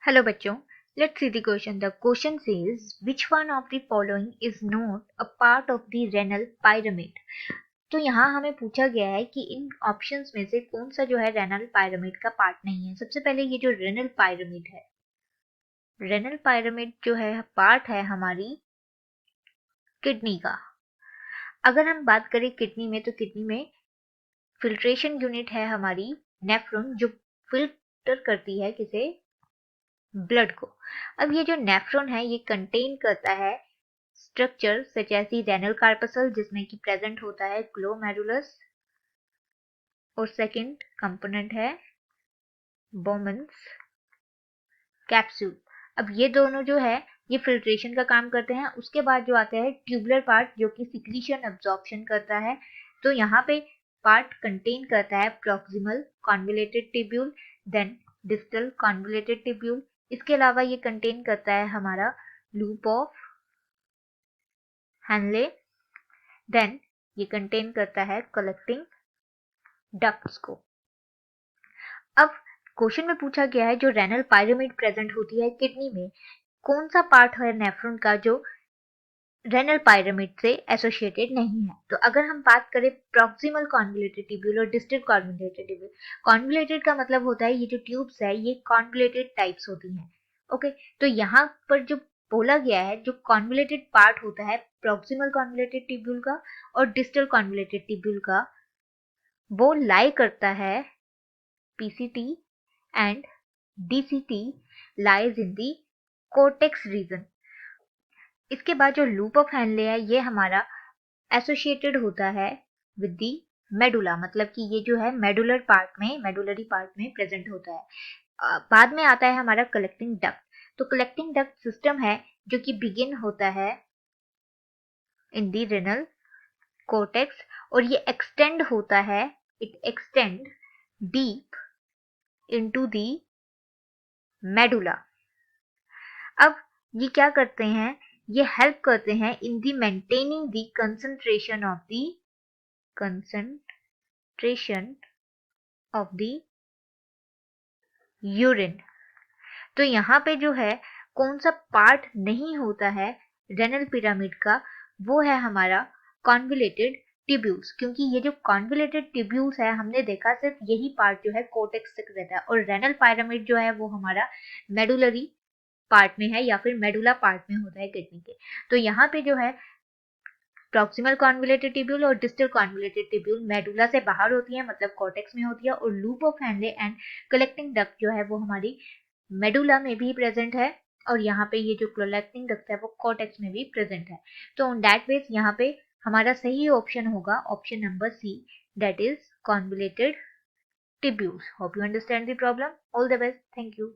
Hello बच्चों, let's see the question. The question says which one of the following is not a part of the renal pyramid? तो यहाँ हमें पूछा गया है कि इन ऑप्शंस में से कौन सा जो है रेनल पायरामिड का पार्ट नहीं है। सबसे पहले ये जो रेनल पायरामिड है, रेनल पायरामिड जो है पार्ट है हमारी किडनी का। अगर हम बात करें किडनी में, तो किडनी में फिल्ट्रेशन यूनिट है हमारी नेफ्रॉन, जो फिल्टर करती है किसे, ब्लड को। अब ये जो नेफ्रॉन है ये कंटेन करता है structure such as the renal corpuscle, जिसमें कि प्रेजेंट होता है ग्लोमेरुलस, और सेकंड कंपोनेंट है बोमन्स कैप्सूल। अब ये दोनों जो है ये फिल्ट्रेशन का काम करते हैं। उसके बाद जो आता है ट्यूबुलर पार्ट, जो कि सिक्रीशन एब्जॉर्प्शन करता है। तो यहाँ पे पार्ट कंटेन करता है proximal convoluted tubule, then distal convoluted tubule. इसके अलावा ये कंटेन करता है हमारा लूप ऑफ हैनले, देन ये कंटेन करता है कलेक्टिंग डक्ट्स को। अब क्वेश्चन में पूछा गया है जो रेनल पायरामिड प्रेजेंट होती है किडनी में, कौन सा पार्ट है नेफ्रॉन का जो रेनल पायरामिड से एसोसिएटेड नहीं है। तो अगर हम बात करें प्रॉक्सिमल कॉन्वोल्यूटेड ट्यूब्यूल और डिस्टल कॉन्वोल्यूटेड ट्यूब्यूल, कॉन्वोल्यूटेड का मतलब होता है ये जो ट्यूब्स है ये कॉन्वोल्यूटेड टाइप्स होती हैं। ओके, तो यहाँ पर जो बोला गया है जो कॉन्वोल्यूटेड पार्ट होता है प्रॉक्सिमल कॉन्वोल्यूटेड ट्यूब्यूल का और डिस्टल कॉन्वोल्यूटेड ट्यूब्यूल का, वो लाई करता है PCT and DCT lies in the cortex region. इसके बाद जो लूप ऑफ हैनले है ये हमारा एसोसिएटेड होता है विद दी मेडुला, मतलब कि ये जो है मेडुलर पार्ट में, मेडुलरी पार्ट में प्रेजेंट होता है। बाद में आता है हमारा कलेक्टिंग डक्ट। तो कलेक्टिंग डक्ट सिस्टम है जो कि बिगिन होता है इन दी रेनल कोर्टेक्स और ये एक्सटेंड होता है, it extend deep into the medulla. अब ये क्या करते हैं, ये हेल्प करते हैं in the maintaining the concentration of the urine. तो यहाँ पे जो है कौन सा पार्ट नहीं होता है रेनल पिरामिड का, वो है हमारा कॉन्वोल्यूटेड ट्यूब्यूल्स, क्योंकि ये जो कॉन्वोल्यूटेड ट्यूब्यूल्स है हमने देखा सिर्फ यही पार्ट जो है कोर्टेक्स तक रहता है, और रेनल पायरामिड जो है वो हमारा मेडुलरी पार्ट में है या फिर मेडुला पार्ट में होता है किडनी के। तो यहाँ पे जो है प्रॉक्सिमल कॉन्वोल्यूटेड ट्यूब्यूल और डिस्टल कॉन्वोल्यूटेड ट्यूब्यूल मेडुला से बाहर होती है, मतलब कॉर्टेक्स में होती है, और loop of Henle and collecting duct जो है वो हमारी मेडुला में भी प्रेजेंट है, और यहाँ पे ये जो कलेक्टिंग डक्ट है वो कॉर्टेक्स में भी प्रेजेंट है। तो ऑन दैट बेस यहाँ पे हमारा सही ऑप्शन होगा option number C, that is convoluted tubules. Hope you understand the problem. All the best, thank you.